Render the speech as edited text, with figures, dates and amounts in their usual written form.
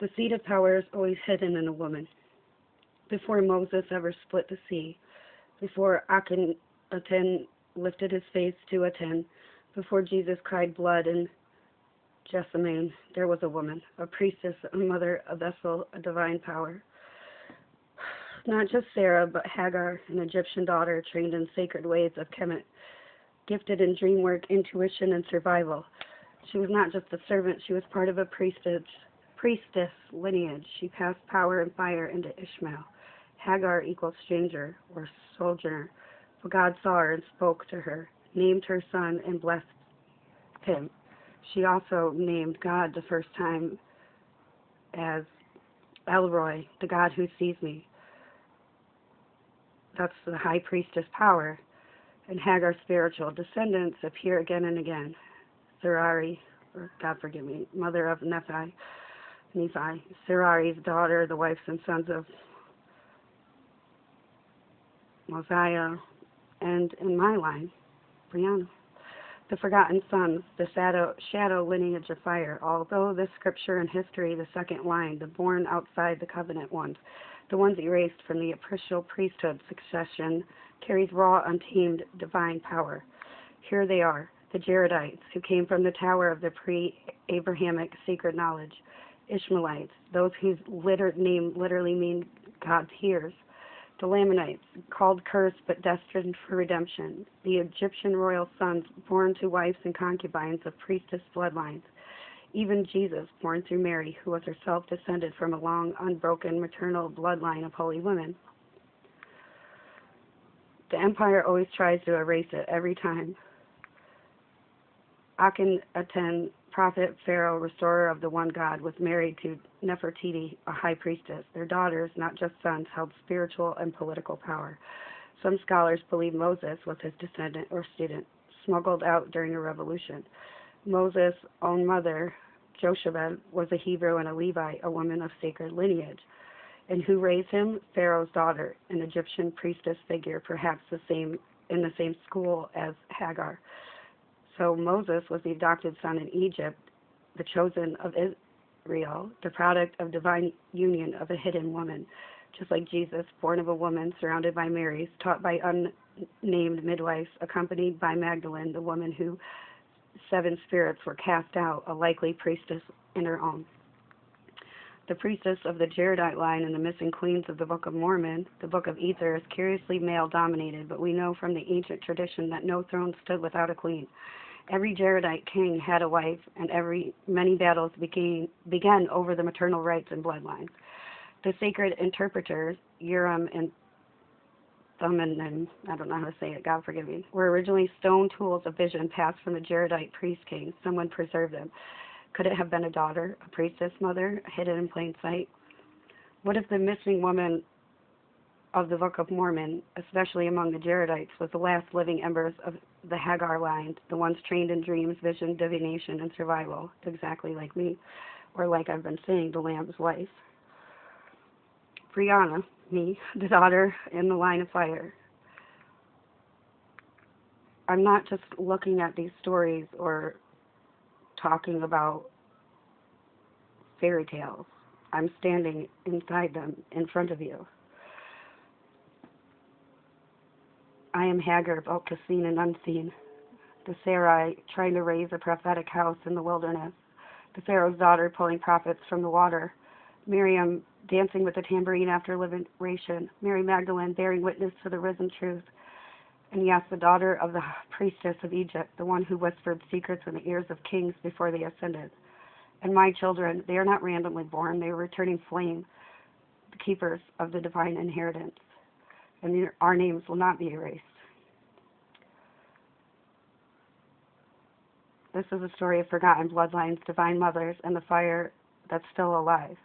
The seat of power is always hidden in a woman. Before Moses ever split the sea, before Akhenaten lifted his face to Aten, before Jesus cried blood in Gethsemane, there was a woman, a priestess, a mother, a vessel, a divine power. Not just Sarah, but Hagar, an Egyptian daughter trained in sacred ways of Kemet, gifted in dream work, intuition, and survival. She was not just a servant, she was part of a priestess lineage. She passed power and fire into Ishmael. Hagar equals stranger or sojourner, but God saw her and spoke to her, named her son, and blessed him. She also named God the first time as El Roi, the God who sees me. That's the high priestess power. And Hagar's spiritual descendants appear again and again. Sarai, or God forgive me, mother of Nephi, Sarai's daughter, the wives and sons of Mosiah, and in my line, Brianna. The forgotten sons, the shadow lineage of fire. Although this scripture and history, the second line, the born outside the covenant ones, the ones erased from the official priesthood succession, carries raw, untamed divine power. Here they are, the Jaredites, who came from the tower of the pre-Abrahamic sacred knowledge. Ishmaelites, those whose name literally means God hears. The Lamanites, called cursed but destined for redemption. The Egyptian royal sons, born to wives and concubines of priestess bloodlines. Even Jesus, born through Mary, who was herself descended from a long, unbroken maternal bloodline of holy women. The empire always tries to erase it every time. Akhenaten, prophet, pharaoh, restorer of the one God, was married to Nefertiti, a high priestess. Their daughters, not just sons, held spiritual and political power. Some scholars believe Moses was his descendant or student, smuggled out during a revolution. Moses' own mother, Jochebed, was a Hebrew and a Levite, a woman of sacred lineage. And who raised him? Pharaoh's daughter, an Egyptian priestess figure, perhaps in the same school as Hagar. So Moses was the adopted son in Egypt, the chosen of Israel, the product of divine union of a hidden woman. Just like Jesus, born of a woman, surrounded by Marys, taught by unnamed midwives, accompanied by Magdalene, the woman who 7 spirits were cast out, a likely priestess in her own. The priestess of the Jaredite line and the missing queens of the Book of Mormon, the Book of Ether, is curiously male-dominated, but we know from the ancient tradition that no throne stood without a queen. Every Jaredite king had a wife, and many battles began over the maternal rights and bloodlines. The sacred interpreters, Urim and Thummim, I don't know how to say it, God forgive me, were originally stone tools of vision passed from the Jaredite priest king. Someone preserved them. Could it have been a daughter, a priestess mother, hidden in plain sight? What if the missing woman of the Book of Mormon, especially among the Jaredites, was the last living embers of the Hagar line, the ones trained in dreams, vision, divination, and survival, exactly like me, or like I've been saying, the Lamb's wife? Brianna, me, the daughter in the line of fire. I'm not just looking at these stories or talking about fairy tales. I'm standing inside them, in front of you. I am Hagar, both seen and unseen. The Sarai trying to raise a prophetic house in the wilderness. The Pharaoh's daughter pulling prophets from the water. Miriam dancing with a tambourine after liberation. Mary Magdalene bearing witness to the risen truth. And yes, the daughter of the priestess of Egypt, the one who whispered secrets in the ears of kings before they ascended. And my children, they are not randomly born. They are returning flame, the keepers of the divine inheritance. And our names will not be erased. This is a story of forgotten bloodlines, divine mothers, and the fire that's still alive.